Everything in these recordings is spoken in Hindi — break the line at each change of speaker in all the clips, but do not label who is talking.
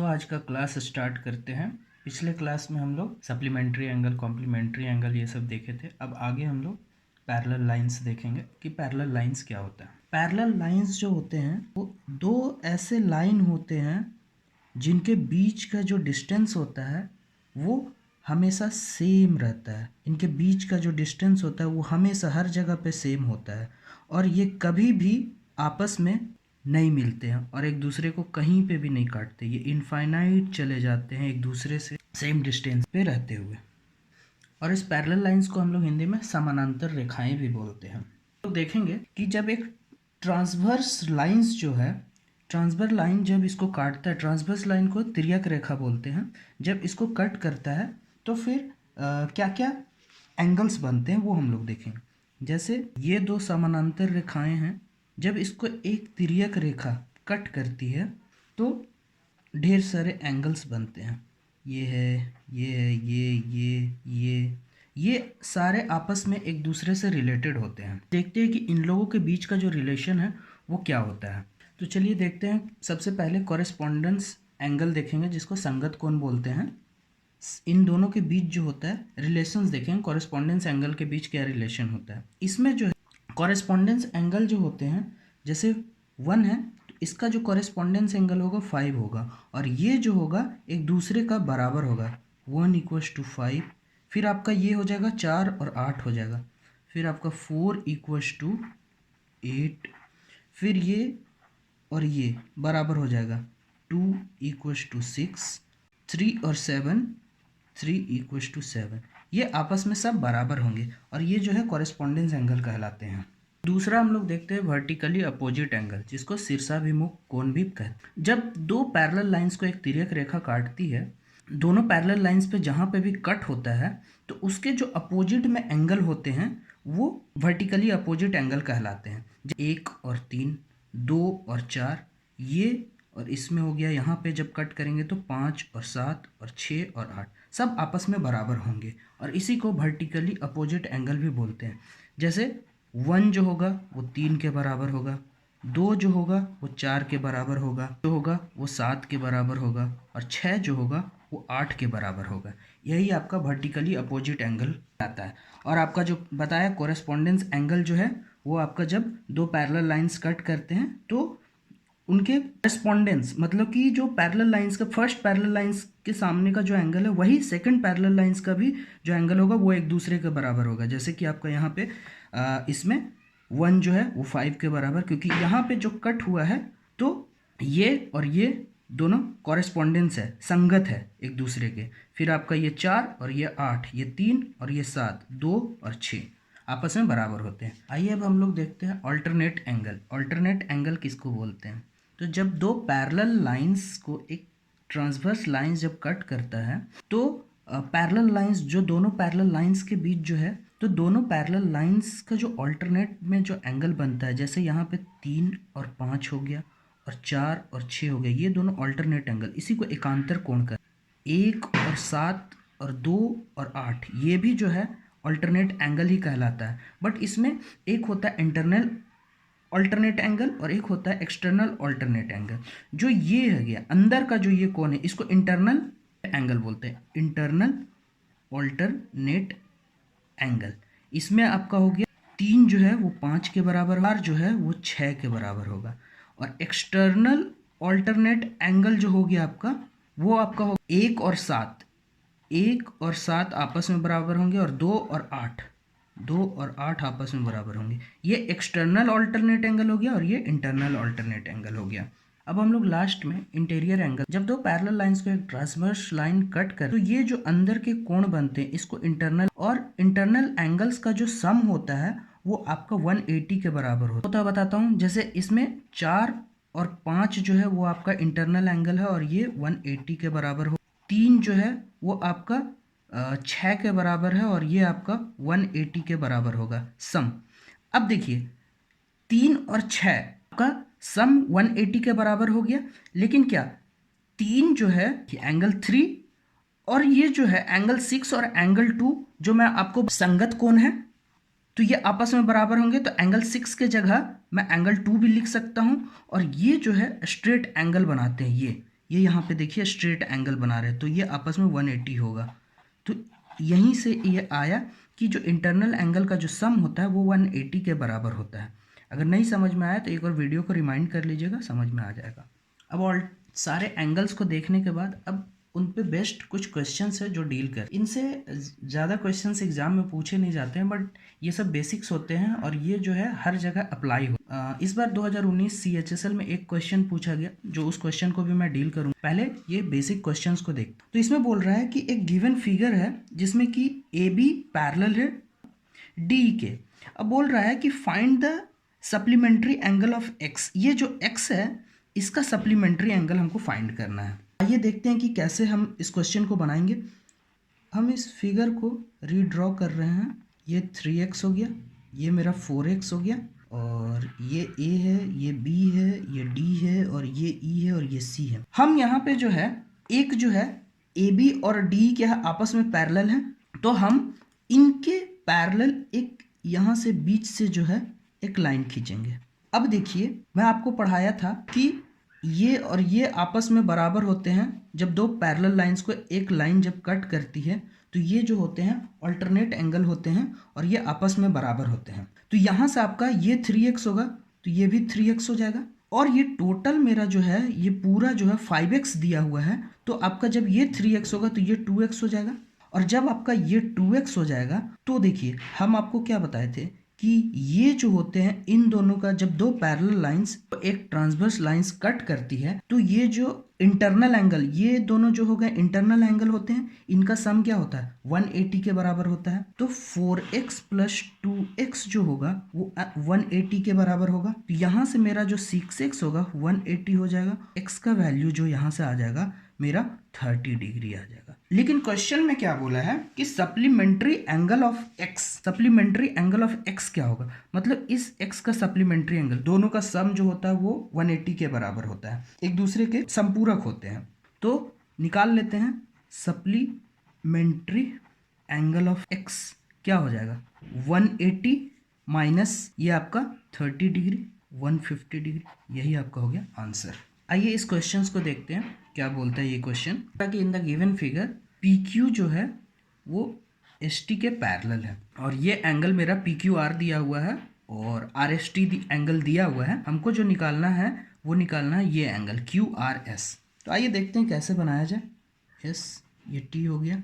आज का क्लास स्टार्ट करते हैं। पिछले क्लास में हम लोग सप्लीमेंट्री एंगल, कॉम्प्लीमेंट्री एंगल ये सब देखे थे। अब आगे हम लोग पैरेलल लाइंस देखेंगे कि पैरेलल लाइंस क्या होता है। पैरेलल लाइंस जो होते हैं वो दो ऐसे लाइन होते हैं जिनके बीच का जो डिस्टेंस होता है वो हमेशा सेम रहता है। इनके बीच का जो डिस्टेंस होता है वो हमेशा हर जगह पे सेम होता है और ये कभी भी आपस में नहीं मिलते हैं और एक दूसरे को कहीं पे भी नहीं काटते। ये इनफाइनाइट चले जाते हैं एक दूसरे से सेम डिस्टेंस पे रहते हुए। और इस पैरेलल लाइंस को हम लोग हिंदी में समानांतर रेखाएं भी बोलते हैं। तो देखेंगे कि जब एक ट्रांसवर्स लाइंस जो है, ट्रांसवर्स लाइन जब इसको काटता है, ट्रांसवर्स लाइन को तिर्यक रेखा बोलते हैं, जब इसको कट करता है तो फिर क्या क्या एंगल्स बनते हैं वो हम लोग देखेंगे। जैसे ये दो समानांतर रेखाएं हैं, जब इसको एक तिर्यक रेखा कट करती है तो ढेर सारे एंगल्स बनते हैं। ये है, ये है, ये सारे आपस में एक दूसरे से रिलेटेड होते हैं। देखते हैं कि इन लोगों के बीच का जो रिलेशन है वो क्या होता है। तो चलिए देखते हैं। सबसे पहले कॉरेस्पॉन्डेंस एंगल देखेंगे जिसको संगत कोण बोलते हैं। इन दोनों के बीच जो होता है रिलेशंस देखेंगे, कॉरेस्पॉन्डेंस एंगल के बीच क्या रिलेशन होता है। इसमें जो है कॉरेस्पॉन्डेंस एंगल जो होते हैं, जैसे 1 है तो इसका जो कॉरेस्पॉन्डेंस एंगल होगा 5 होगा और ये जो होगा एक दूसरे का बराबर होगा। 1 = 5, फिर आपका ये हो जाएगा 4 और 8 हो जाएगा, फिर आपका 4 = 8, फिर ये और ये बराबर हो जाएगा। 2 = 6, 3 और 7, 3 = 7। ये आपस में सब बराबर होंगे और ये जो है कॉरेस्पॉन्डेंस एंगल कहलाते हैं। दूसरा हम लोग देखते हैं वर्टिकली अपोजिट एंगल, जिसको शीर्षाभिमुख कोण भी कहते हैं। जब दो पैरेलल लाइंस को एक तिर्यक रेखा काटती है, दोनों पैरेलल लाइंस पे जहाँ पे भी कट होता है तो उसके जो अपोजिट में एंगल होते हैं वो वर्टिकली अपोजिट एंगल कहलाते हैं। 1 और 3, 2 और 4, ये और इसमें हो गया। यहाँ पे जब कट करेंगे तो 5 और 7 और 6 और 8 सब आपस में बराबर होंगे और इसी को वर्टिकली अपोजिट एंगल भी बोलते हैं। जैसे 1 जो होगा वो 3 के बराबर होगा, 2 जो होगा वो 4 के बराबर होगा, जो होगा वो 7 के बराबर होगा और 6 जो होगा वो 8 के बराबर होगा। यही आपका वर्टिकली अपोजिट एंगल आता है। और आपका जो बताया कोरेस्पॉन्डेंस एंगल जो है वो आपका जब दो पैरेलल लाइंस कट करते हैं तो उनके करेस्पॉन्डेंस, मतलब कि जो पैरेलल लाइंस का फर्स्ट पैरेलल लाइंस के सामने का जो एंगल है वही सेकंड पैरेलल लाइंस का भी जो एंगल होगा वो एक दूसरे के बराबर होगा। जैसे कि आपका यहाँ पे इसमें 1 जो है वो 5 के बराबर, क्योंकि यहाँ पे जो कट हुआ है तो ये और ये दोनों कॉरेस्पॉन्डेंस है, संगत है एक दूसरे के। फिर आपका ये 4 और ये 8, ये 3 और ये 7, 2 और 6 आपस में बराबर होते हैं। आइए अब हम लोग देखते हैं अल्टरनेट एंगल। अल्टरनेट एंगल किसको बोलते हैं? तो जब दो पैरेलल लाइंस को एक ट्रांसवर्स लाइंस जब कट करता है तो पैरेलल लाइंस, जो दोनों पैरेलल लाइंस के बीच जो है, तो दोनों पैरेलल लाइंस का जो अल्टरनेट में जो एंगल बनता है, जैसे यहाँ पे 3 और 5 हो गया और 4 और 6 हो गया, ये दोनों अल्टरनेट एंगल, इसी को एकांतर कोण कर। 1 और 7 और 2 और 8 ये भी जो है अल्टरनेट एंगल ही कहलाता है। बट इसमें एक होता है इंटरनल अल्टरनेट एंगल और एक होता है एक्सटर्नल अल्टरनेट एंगल। जो ये है गया अंदर का जो ये कोण है इसको इंटरनल एंगल बोलते हैं, इंटरनल अल्टरनेट एंगल। इसमें आपका हो गया 3 जो है वो 5 के बराबर, 4 जो है वो 6 के बराबर होगा। और एक्सटर्नल अल्टरनेट एंगल जो हो गया आपका वो आपका हो 1 और 7, 1 और 7 आपस में बराबर होंगे और 2 और 8, 2 और 8 आपस में बराबर होंगे। ये एक्सटर्नल अल्टरनेट एंगल हो गया और ये इंटरनल अल्टरनेट एंगल हो गया। अब हम लोग लास्ट में इंटीरियर एंगल, जब दो पैरेलल लाइंस को एक ट्रांसवर्स लाइन कट कर तो ये जो अंदर के कोण बनते हैं इसको इंटरनल, और इंटरनल एंगल्स का जो सम होता है वो आपका 180 के बराबर होता है। बताता हूँ, जैसे इसमें 4 और 5 जो है वो आपका इंटरनल एंगल है और ये 180 के बराबर हो। 3 जो है वो आपका 6 के बराबर है और ये आपका 180 के बराबर होगा सम। अब देखिए 3 और 6 का सम 180 के बराबर हो गया, लेकिन क्या 3 जो है एंगल 3 और ये जो है एंगल 6 और एंगल 2 जो मैं आपको संगत कोण है तो ये आपस में बराबर होंगे, तो एंगल 6 के जगह मैं एंगल 2 भी लिख सकता हूं और ये जो है स्ट्रेट एंगल बनाते हैं। ये यहाँ पे देखिए स्ट्रेट एंगल बना रहे हैं, तो ये आपस में 180 होगा। तो यहीं से ये आया कि जो इंटरनल एंगल का जो सम होता है वो 180 के बराबर होता है। अगर नहीं समझ में आया तो एक बार वीडियो को रिमाइंड कर लीजिएगा, समझ में आ जाएगा। अब ऑल सारे एंगल्स को देखने के बाद अब उन पे बेस्ट कुछ क्वेश्चंस है जो डील कर, इनसे ज़्यादा क्वेश्चंस एग्जाम में पूछे नहीं जाते हैं, बट ये सब बेसिक्स होते हैं और ये जो है हर जगह अप्लाई हो। इस बार 2019 CHSL में एक क्वेश्चन पूछा गया, जो उस क्वेश्चन को भी मैं डील करूँ। पहले ये बेसिक क्वेश्चंस को देख। तो इसमें बोल रहा है कि एक गिवन फिगर है जिसमें कि AB पैरेलल है DE के। अब बोल रहा है कि find the supplementary angle of X। ये जो X है इसका सप्लीमेंट्री एंगल हमको फाइंड करना है। आइए देखते हैं कि कैसे हम इस क्वेश्चन को बनाएंगे। हम इस फिगर को रीड्रॉ कर रहे हैं। ये 3x हो गया, ये मेरा 4x हो गया, और ये A है, ये B है, ये D है, और ये E है, और ये C है। हम यहाँ पे जो है एक जो है AB और D क्या है आपस में पैरेलल हैं, तो हम इनके पैरेलल एक यहाँ से बीच से जो है एक लाइन खींचेंगे। अब देखिए मैं आपको पढ़ाया था कि ये और ये आपस में बराबर होते हैं जब दो पैरेलल लाइंस को एक लाइन जब कट करती है, तो ये जो होते हैं अल्टरनेट एंगल होते हैं और ये आपस में बराबर होते हैं। तो यहाँ से आपका ये 3x होगा तो ये भी 3x हो जाएगा, और ये टोटल मेरा जो है ये पूरा जो है 5x दिया हुआ है, तो आपका जब ये 3x होगा तो ये 2x हो जाएगा। और जब आपका ये 2x हो जाएगा तो देखिए हम आपको क्या बताए थे कि ये जो होते हैं इन दोनों का जब दो पैरेलल लाइंस एक ट्रांसवर्स लाइंस कट करती है, तो ये जो इंटरनल एंगल, ये दोनों जो हो गए इंटरनल एंगल होते हैं, इनका सम क्या होता है 180 के बराबर होता है। तो 4x प्लस 2x जो होगा वो 180 के बराबर होगा। तो यहाँ से मेरा जो 6x होगा 180 हो जाएगा। x का वैल्यू जो यहाँ से आ जाएगा मेरा 30 डिग्री आ जाएगा। लेकिन क्वेश्चन में क्या बोला है कि supplementary angle of x, supplementary angle of x क्या होगा, मतलब इस x का सप्लीमेंट्री एंगल दोनों का सम जो होता है वो 180 के बराबर होता है, एक दूसरे के संपूरक होते हैं। तो निकाल लेते हैं सप्लीमेंट्री एंगल ऑफ x क्या हो जाएगा 180 माइनस ये आपका 30 डिग्री 150 डिग्री, यही आपका हो गया आंसर। आइए इस क्वेश्चंस को देखते हैं क्या बोलता है ये क्वेश्चन। कि in the given figure PQ जो है वो ST के पैरेलल है, और ये एंगल मेरा PQR दिया हुआ है और RST एंगल दिया हुआ है। हमको जो निकालना है वो निकालना है ये एंगल QRS। तो आइए देखते हैं कैसे बनाया जाए। S ये T हो गया,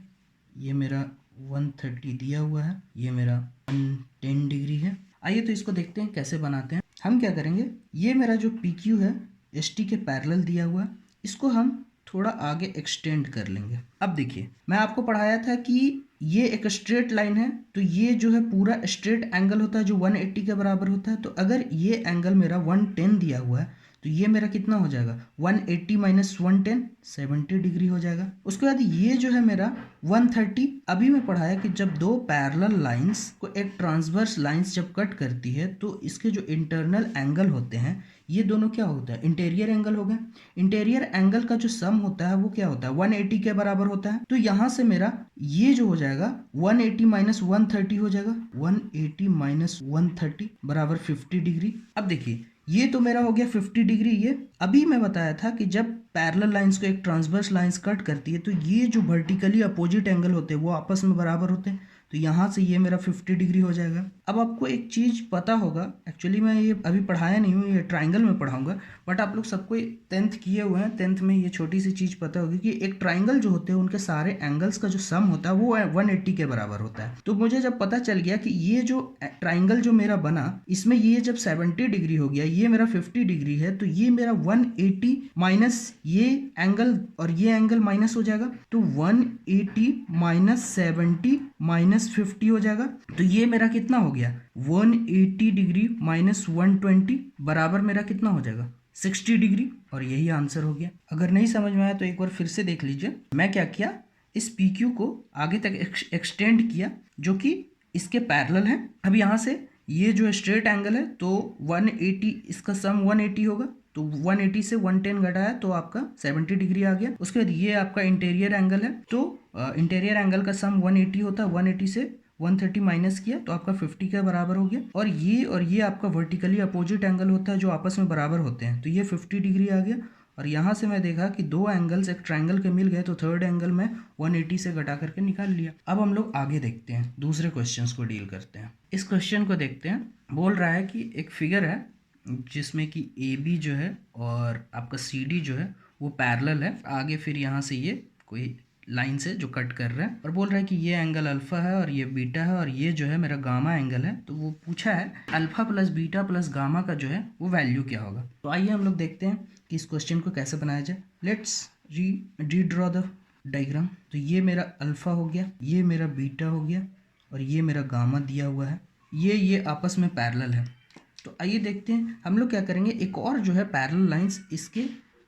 ये मेरा 130 दिया हुआ है, ये मेरा 110 डिग्री है। आइए तो इसको देखते हैं कैसे बनाते हैं। हम क्या करेंगे, ये मेरा जो PQ है ST के पैरेलल दिया हुआ है, इसको हम थोड़ा आगे एक्सटेंड कर लेंगे। अब देखिए मैं आपको पढ़ाया था कि ये एक स्ट्रेट लाइन है, तो ये जो है पूरा स्ट्रेट एंगल होता है जो 180 के बराबर होता है। तो अगर ये एंगल मेरा 110 दिया हुआ है तो ये मेरा कितना हो जाएगा 180 माइनस 110 70 डिग्री हो जाएगा। उसके बाद ये जो है मेरा 130, अभी मैं पढ़ाया कि जब दो पैरेलल लाइंस को एक ट्रांसवर्स लाइंस जब कट करती है तो इसके जो इंटरनल एंगल होते हैं ये दोनों क्या होता है इंटीरियर एंगल हो गए। इंटीरियर एंगल का जो सम होता है वो क्या होता है 180 के बराबर होता है। तो यहाँ से मेरा ये जो हो जाएगा 180 माइनस 130 हो जाएगा, 180 माइनस 130 बराबर 50 डिग्री। अब देखिए ये तो मेरा हो गया 50 डिग्री। ये अभी मैं बताया था कि जब पैरेलल लाइंस को एक ट्रांसवर्स लाइंस कट करती है तो ये जो वर्टिकली अपोजिट एंगल होते हैं वो आपस में बराबर होते हैं। तो यहाँ से ये मेरा 50 डिग्री हो जाएगा। अब आपको एक चीज़ पता होगा, एक्चुअली मैं ये अभी पढ़ाया नहीं हूँ, ये ट्राइंगल में पढ़ाऊंगा, बट आप लोग सबको 10th किए हुए हैं, 10th में ये छोटी सी चीज़ पता होगी कि एक ट्राइंगल जो होते हैं उनके सारे एंगल्स का जो सम होता है वो 180 के बराबर होता है। तो मुझे जब पता चल गया कि ये जो ट्राइंगल जो मेरा बना इसमें ये जब 70 डिग्री हो गया, ये मेरा 50 डिग्री है, तो ये मेरा 180 माइनस ये एंगल और ये एंगल माइनस हो जाएगा, तो 180 माइनस 70 माइनस 50 हो जाएगा। तो ये मेरा कितना हो गया 180 डिग्री माइनस 120 बराबर मेरा कितना हो जाएगा 60 डिग्री, और यही आंसर हो गया। अगर नहीं समझ में आया तो एक बार फिर से देख लीजिए। मैं क्या किया, इस PQ को आगे तक एक्सटेंड किया जो कि इसके पैरेलल है। अब यहाँ से ये जो स्ट्रेट एंगल है तो 180, इसका सम 180 होगा, तो 180 से 110 घटाया तो आपका 70 डिग्री आ गया। उसके बाद ये आपका इंटीरियर एंगल है, तो इंटीरियर एंगल का सम 180 होता है, 180 से 130 माइनस किया तो आपका 50 के बराबर हो गया। और ये आपका वर्टिकली अपोजिट एंगल होता है जो आपस में बराबर होते हैं, तो ये 50 डिग्री आ गया और यहाँ से मैं देखा कि दो एंगल्स एक ट्रायंगल के मिल गए, तो थर्ड एंगल मैं 180 से घटा करके निकाल लिया। अब हम लोग आगे देखते हैं, दूसरे क्वेश्चंस को डील करते हैं। इस क्वेश्चन को देखते हैं। बोल रहा है कि एक फिगर है जिसमें कि ए बी जो है और आपका सी डी जो है वो पैरेलल है। आगे फिर यहाँ से ये कोई लाइन से जो कट कर रहा है और बोल रहा है कि ये एंगल अल्फा है और ये बीटा है और ये जो है मेरा गामा एंगल है। तो वो पूछा है alpha plus beta plus gamma का जो है वो वैल्यू क्या होगा। तो आइए हम लोग देखते हैं कि इस क्वेश्चन को कैसे बनाया जाए। लेट्स री ड्रॉ द डायग्राम। तो ये मेरा अल्फा हो गया, ये मेरा बीटा हो गया और ये मेरा गामा दिया हुआ है। ये आपस में पैरेलल है। तो आइए देखते हैं हम लोग क्या करेंगे, एक और जो है पैरेलल लाइंस इसके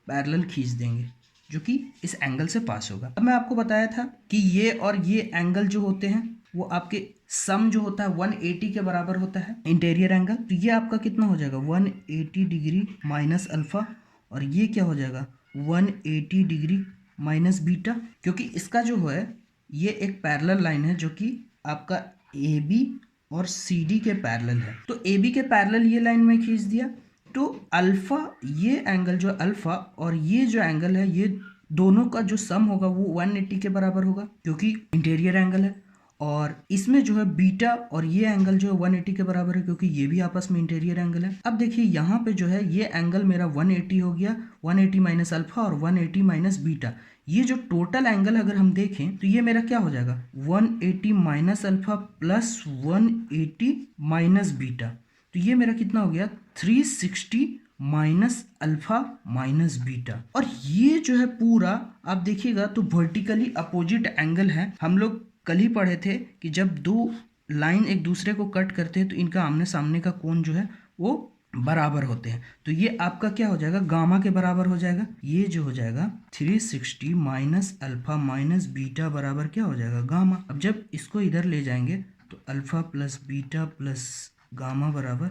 पैरेलल खींच देंगे जो कि इस एंगल से पास होगा। अब मैं आपको बताया था कि ये और ये एंगल जो होते हैं वो आपके सम जो होता है 180 के बराबर होता है, इंटीरियर एंगल। तो ये आपका कितना हो जाएगा 180 डिग्री माइनस अल्फा और ये क्या हो जाएगा 180 डिग्री माइनस बीटा, क्योंकि इसका जो है ये एक पैरेलल लाइन है जो कि आपका ए बी और सी डी के पैरेलल है। तो ए बी के पैरेलल ये लाइन में खींच दिया, तो अल्फा ये एंगल जो अल्फा और ये जो एंगल है ये दोनों का जो सम होगा वो 180 के बराबर होगा क्योंकि इंटीरियर एंगल है। और इसमें जो है बीटा और ये एंगल जो है 180 के बराबर है क्योंकि ये भी आपस में इंटीरियर एंगल है। अब देखिए यहाँ पे जो है ये एंगल मेरा 180 हो गया, 180 माइनस अल्फा और 180 माइनस बीटा। ये जो टोटल एंगल अगर हम देखें तो ये मेरा क्या हो जाएगा 180 minus alpha plus 180 minus beta. तो ये मेरा कितना हो गया 360 माइनस अल्फा माइनस बीटा। और ये जो है पूरा आप देखिएगा तो वर्टिकली अपोजिट एंगल है। हम लोग कल ही पढ़े थे कि जब दो लाइन एक दूसरे को कट करते हैं तो इनका आमने सामने का कोण जो है वो बराबर होते हैं। तो ये आपका क्या हो जाएगा गामा के बराबर हो जाएगा। ये जो हो जाएगा 360 माइनस अल्फा माइनस बीटा बराबर क्या हो जाएगा गामा। अब जब इसको इधर ले जाएंगे तो alpha plus beta plus gamma बराबर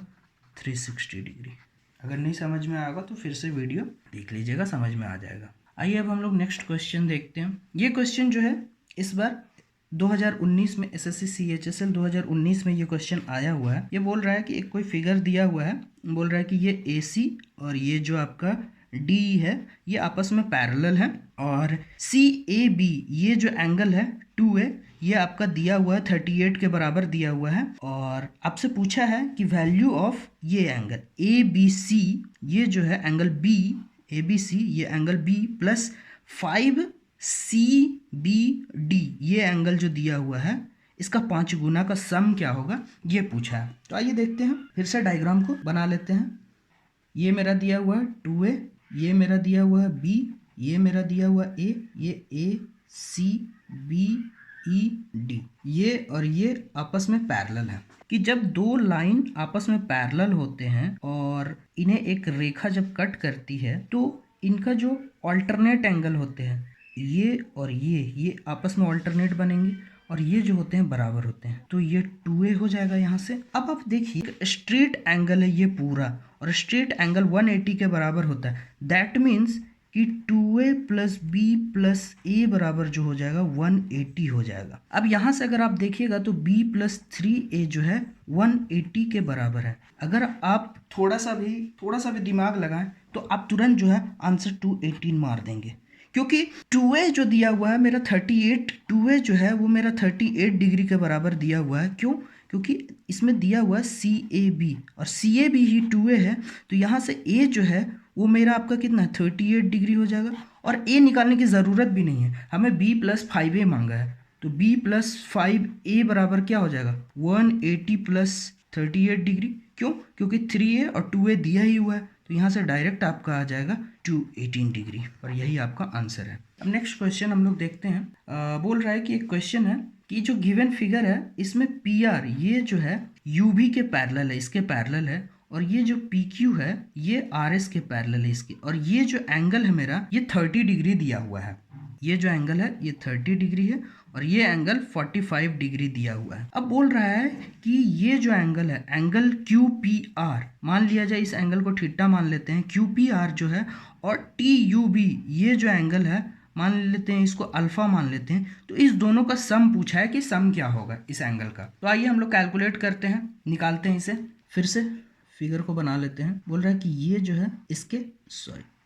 360 डिग्री। अगर नहीं समझ में आएगा तो फिर से वीडियो देख लीजिएगा, समझ में आ जाएगा। आइए अब हम लोग नेक्स्ट क्वेश्चन देखते हैं। ये क्वेश्चन जो है इस बार 2019 में एसएससी सीएचएसएल 2019 में ये क्वेश्चन आया हुआ है। ये बोल रहा है कि एक कोई फिगर दिया हुआ है, बोल रहा है कि ये AC और ये जो आपका DE है ये आपस में पैरेलल है और CAB ये जो एंगल है 2A ये आपका दिया हुआ है 38 के बराबर दिया हुआ है। और आपसे पूछा है कि वैल्यू ऑफ ये एंगल ABC ये जो है एंगल B ABC ये एंगल B प्लस 5CBD ये एंगल जो दिया हुआ है इसका 5 गुना का सम क्या होगा ये पूछा है। तो आइए देखते हैं, फिर से डायग्राम को बना लेते हैं। ये मेरा दिया हुआ है 2A, ये मेरा दिया हुआ है B, ये मेरा दिया हुआ A, ये ACBED ये और ये आपस में पैरेलल है। कि जब दो लाइन आपस में पैरेलल होते हैं और इन्हें एक रेखा जब कट करती है तो इनका जो ऑल्टरनेट एंगल होते हैं ये और ये आपस में ऑल्टरनेट बनेंगे और ये जो होते हैं बराबर होते हैं। तो ये 2A हो जाएगा यहाँ से। अब आप देखिए स्ट्रेट एंगल है ये पूरा और स्ट्रेट एंगल 180 के बराबर होता है। दैट मीन्स कि 2A plus B plus A बराबर जो हो जाएगा 180 हो जाएगा। अब यहाँ से अगर आप देखिएगा तो B प्लस 3A जो है 180 के बराबर है। अगर आप थोड़ा सा भी दिमाग लगाएं तो आप तुरंत जो है आंसर 218 मार देंगे क्योंकि 2A जो दिया हुआ है मेरा 38, 2A जो है वो मेरा 38 डिग्री के बराबर दिया हुआ है। क्यों? क्योंकि इसमें दिया हुआ है CAB और CAB ही 2A है। तो यहाँ से A जो है वो मेरा आपका कितना है 38 डिग्री हो जाएगा और A निकालने की ज़रूरत भी नहीं है, हमें B प्लस 5A मांगा है। तो B प्लस 5A बराबर क्या हो जाएगा 180 प्लस 38 डिग्री। क्यों? क्योंकि 3A और 2A दिया ही हुआ है। तो यहाँ से डायरेक्ट आपका आ जाएगा 218 डिग्री और यही आपका आंसर है। अब नेक्स्ट क्वेश्चन हम लोग देखते हैं। बोल रहा है कि एक क्वेश्चन है कि जो गिवन फिगर है इसमें PR ये जो है UV के पैरेलल है, इसके पैरेलल है और ये जो PQ है ये RS के पैरेलल है इसके। और ये जो एंगल है मेरा ये 30 डिग्री दिया हुआ है। ये जो एंगल है ये 30 डिग्री है और ये एंगल 45 डिग्री दिया हुआ है। अब बोल रहा है कि ये जो एंगल है एंगल QPR मान लिया जाए, इस एंगल को थीटा मान लेते हैं, QPR जो है और TUB ये जो एंगल है मान लेते हैं, इसको अल्फा मान लेते हैं। तो इस दोनों का सम पूछा है कि सम क्या होगा इस एंगल का। तो आइए हम लोग कैलकुलेट करते हैं, निकालते हैं इसे। फिर से फिगर को बना लेते हैं। बोल रहा है कि ये जो है इसके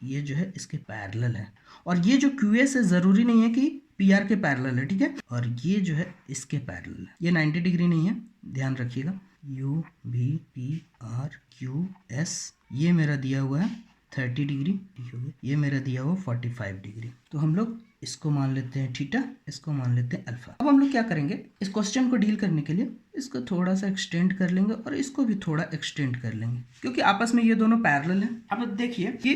ये जो है इसके पैरेलल है, और ये जो QS है ज़रूरी नहीं है कि PR के पैरेलल है, ठीक है। और ये जो है इसके पैरेलल है, ये 90 डिग्री नहीं है, ध्यान रखिएगा। UVPRQS ये मेरा दिया हुआ है 30 डिग्री, ठीक हो गया। ये मेरा दिया हुआ 45 डिग्री। तो हम लोग इसको मान लेते हैं थीटा, इसको मान लेते हैं अल्फा। अब हम लोग क्या करेंगे, इस क्वेश्चन को डील करने के लिए इसको थोड़ा सा एक्सटेंड कर लेंगे और इसको भी थोड़ा एक्सटेंड कर लेंगे, क्योंकि आपस में ये दोनों पैरेलल हैं। अब देखिए कि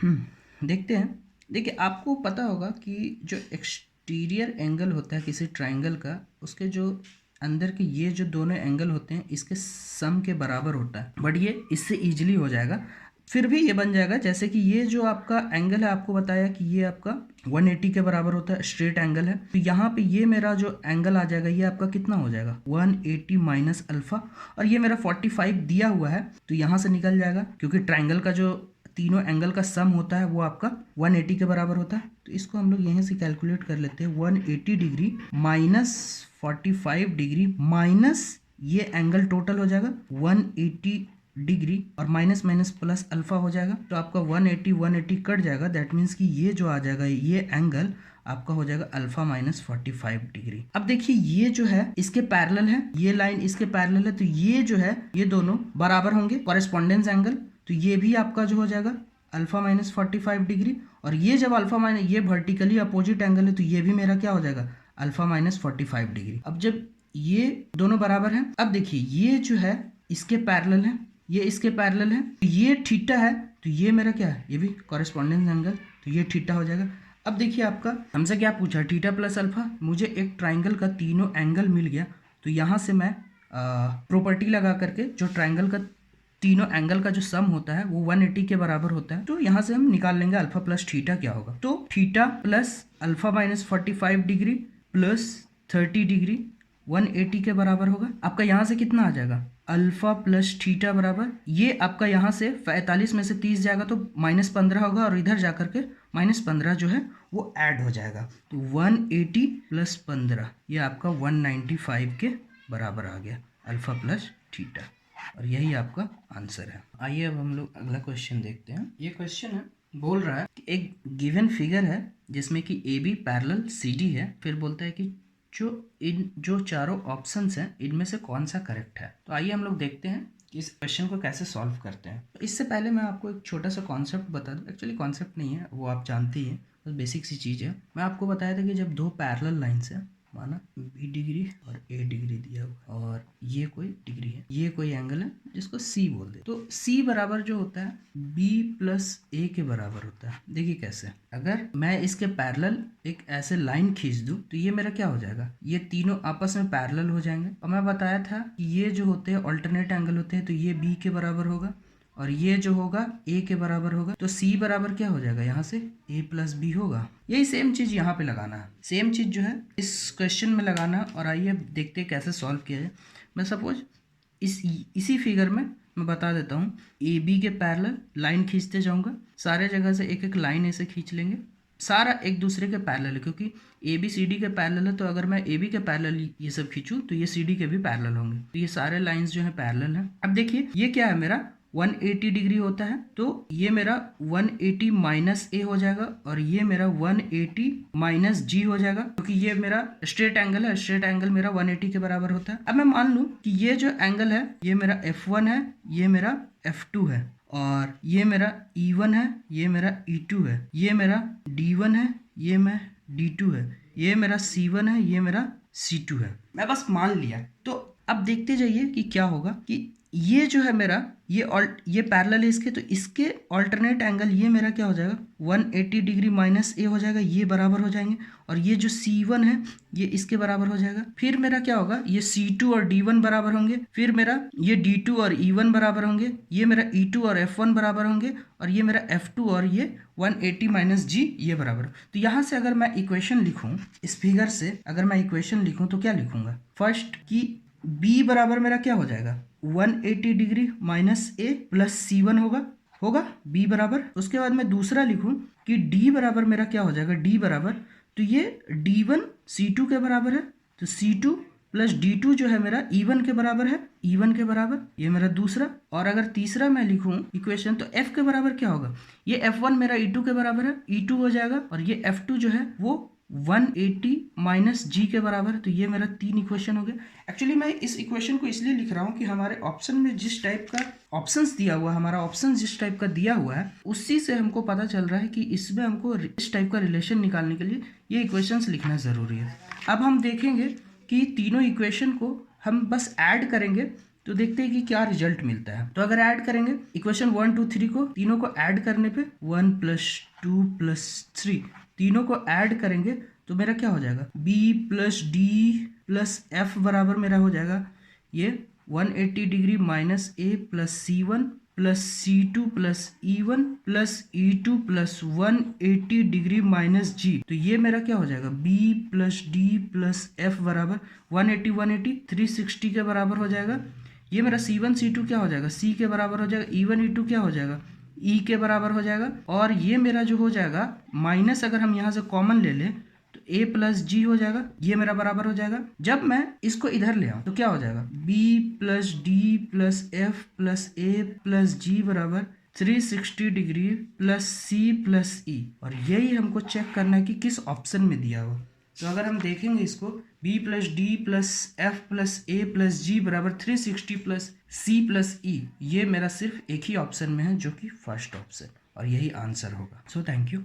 देखते हैं, देखिए आपको पता होगा कि जो एक्सटीरियर एंगल होता है किसी ट्राइंगल का, उसके जो अंदर के ये जो दोनों एंगल होते हैं इसके सम के बराबर होता है, बट ये इससे ईजिली हो जाएगा। फिर भी ये बन जाएगा, जैसे कि ये जो आपका एंगल है, आपको बताया कि ये आपका 180 के बराबर होता है, स्ट्रेट एंगल है। तो यहाँ पे ये मेरा जो एंगल आ जाएगा ये आपका कितना हो जाएगा 180 माइनस अल्फा, और ये मेरा 45 दिया हुआ है तो यहाँ से निकल जाएगा, क्योंकि ट्राइंगल का जो तीनों एंगल का सम होता है वो आपका 180 के बराबर होता है। तो इसको हम लोग यहीं से कैलकुलेट कर लेते हैं, 180 डिग्री माइनस 45 डिग्री माइनस ये एंगल टोटल हो जाएगा 180 डिग्री, और माइनस माइनस प्लस अल्फा हो जाएगा। तो आपका 180 कट जाएगा, दैट मीन्स कि ये जो आ जाएगा ये एंगल आपका हो जाएगा अल्फा माइनस 45 डिग्री। अब देखिए ये जो है इसके पैरेलल है, ये लाइन इसके पैरेलल है, तो ये जो है ये दोनों बराबर होंगे, कॉरेस्पॉन्डेंस एंगल। तो ये भी आपका जो हो जाएगा अल्फा माइनस 45 डिग्री, और ये जब अल्फा माइनस ये वर्टिकली अपोजिट एंगल है तो ये भी मेरा क्या हो जाएगा अल्फा माइनस 45 डिग्री। अब जब ये दोनों बराबर हैं, अब देखिए ये जो है इसके पैरेलल है, ये इसके पैरेलल है, ये थीटा है, तो ये मेरा क्या है, ये भी कॉरेस्पॉन्डेंस एंगल, तो ये थीटा हो जाएगा। अब देखिए आपका हमसे क्या पूछा, थीटा प्लस अल्फा। मुझे एक ट्राइंगल का तीनों एंगल मिल गया, तो यहाँ से मैं प्रॉपर्टी लगा करके जो ट्राइंगल का तीनों एंगल का जो सम होता है वो 180 के बराबर होता है, तो यहाँ से हम निकाल लेंगे अल्फा प्लस थीटा क्या होगा। तो theta plus alpha minus 45 degree plus 30 degree 180 के बराबर होगा। आपका यहाँ से कितना आ जाएगा अल्फा प्लस थीटा बराबर, ये आपका यहाँ से 45 में से 30 जाएगा तो -15 होगा, और इधर जाकर के -15 जो है वो ऐड हो जाएगा, तो 180 प्लस 15 ये आपका 195 के बराबर आ गया अल्फा प्लस थीटा, और यही आपका आंसर है। आइए अब हम लोग अगला क्वेश्चन देखते हैं। ये क्वेश्चन है, बोल रहा है कि एक गिवन फिगर है जिसमें कि AB पैरेलल CD है, फिर बोलता है कि जो चारों ऑप्शंस हैं इनमें से कौन सा करेक्ट है। तो आइए हम लोग देखते हैं कि इस क्वेश्चन को कैसे सॉल्व करते हैं। तो इससे पहले मैं आपको एक छोटा सा कॉन्सेप्ट बता दूं, एक्चुअली कॉन्सेप्ट नहीं है, वो आप जानते ही हैं, बस बेसिक सी चीज़ है। मैं आपको बताया था कि जब दो पैरेलल लाइन्स हैं, माना B डिग्री और A डिग्री दिया हुआ, और ये कोई डिग्री है, ये कोई एंगल है जिसको C बोल दे, तो C बराबर जो होता है B प्लस A के बराबर होता है। देखिए कैसे, अगर मैं इसके पैरेलल एक ऐसे लाइन खींच दूं तो ये मेरा क्या हो जाएगा, ये तीनों आपस में पैरेलल हो जाएंगे। और मैं बताया था कि ये जो होते हैं ऑल्टरनेट एंगल होते हैं, तो ये B के बराबर होगा और ये जो होगा A के बराबर होगा, तो C बराबर क्या हो जाएगा, यहाँ से A प्लस B होगा। यही सेम चीज़ यहाँ पे लगाना है, सेम चीज़ जो है इस क्वेश्चन में लगाना है। और आइए अब देखते हैं कैसे सॉल्व किया जाए। मैं सपोज इसी फिगर में मैं बता देता हूँ, AB के पैरेलल लाइन खींचते जाऊँगा, सारे जगह से एक एक लाइन ऐसे खींच लेंगे, सारा एक दूसरे के पैरेलल है, क्योंकि AB CD के पैरेलल है, तो अगर मैं AB के पैरेलल ये सब खींचूँ तो ये CD के भी पैरेलल होंगे, तो ये सारे लाइंस जो है पैरेलल हैं। अब देखिए ये क्या है, मेरा 180 डिग्री होता है, तो ये मेरा 180 माइनस A हो जाएगा, और ये मेरा 180 माइनस G हो जाएगा, क्योंकि ये मेरा स्ट्रेट एंगल है, स्ट्रेट एंगल मेरा 180 के बराबर होता है। अब मैं मान लूँ कि ये जो एंगल है ये मेरा F1 है, ये मेरा F2 है, और ये मेरा E1 है, ये मेरा E2 है, ये मेरा D1 है, ये मैं D2 है, ये मेरा C1 है, ये मेरा C2 है। मैं बस मान लिया। तो अब देखते जाइए कि क्या होगा, कि ये जो है मेरा ये पैरेलल है इसके, तो इसके ऑल्टरनेट एंगल ये मेरा क्या हो जाएगा 180 डिग्री माइनस A हो जाएगा, ये बराबर हो जाएंगे, और ये जो C1 है ये इसके बराबर हो जाएगा। फिर मेरा क्या होगा, ये C2 और D1 बराबर होंगे, फिर मेरा ये D2 और E1 बराबर होंगे, ये मेरा E2 और F1 बराबर होंगे, और ये मेरा F2 और ये 180 माइनस G ये बराबर। तो यहाँ से अगर मैं इक्वेशन लिखूँ, इस फिगर से अगर मैं इक्वेशन लिखूँ तो क्या लिखूँगा, फर्स्ट कि B बराबर मेरा क्या हो जाएगा 180 degree minus A plus C1 होगा B बराबर। उसके बाद मैं दूसरा लिखूं कि D बराबर मेरा क्या हो जाएगा, D बराबर, तो ये D1 C2 के बराबर है, तो C2 प्लस D2 जो है मेरा E1 के बराबर है, E1 के बराबर, ये मेरा दूसरा। और अगर तीसरा मैं लिखूं इक्वेशन तो F के बराबर क्या होगा, ये F1 मेरा E2 के बराबर है, E2 हो जाएगा, और ये F2 जो है वो 180 माइनस जी के बराबर है। तो ये मेरा 3 इक्वेशन हो गया। एक्चुअली मैं इस इक्वेशन को इसलिए लिख रहा हूँ कि हमारे ऑप्शन में जिस टाइप का ऑप्शंस दिया हुआ है, हमारा ऑप्शन जिस टाइप का दिया हुआ है, उसी से हमको पता चल रहा है कि इसमें हमको इस टाइप का रिलेशन निकालने के लिए ये इक्वेशंस लिखना ज़रूरी है। अब हम देखेंगे कि तीनों इक्वेशन को हम बस ऐड करेंगे तो देखते हैं कि क्या रिजल्ट मिलता है। तो अगर ऐड करेंगे इक्वेशन 1 2 3 को, तीनों को ऐड करने पे 1 + 2 + 3 तीनों को ऐड करेंगे तो मेरा क्या हो जाएगा, b + d + f बराबर मेरा हो जाएगा ये 180 degree minus a + c1 + c2 + e1 + e2 + 180 degree minus g। तो ये मेरा क्या हो जाएगा, b + d + f बराबर 180 180 360 के बराबर हो जाएगा। ये मेरा c1 c2 क्या हो जाएगा, c के बराबर हो जाएगा, e1 e2 क्या हो जाएगा, e के बराबर हो जाएगा। और ये मेरा जो हो जाएगा माइनस, अगर हम यहाँ से कॉमन ले लें तो a + g हो जाएगा, ये मेरा बराबर हो जाएगा। जब मैं इसको इधर ले आऊँ तो क्या हो जाएगा, b + d + f + a + g बराबर 360 डिग्री + c + e। और यही हमको चेक करना है कि किस ऑप्शन में दिया हुआ। तो अगर हम देखेंगे इसको, b + d + f + a + g बराबर 360 + c + e, ये मेरा सिर्फ एक ही ऑप्शन में है जो कि फर्स्ट ऑप्शन, और यही आंसर होगा। So thank you.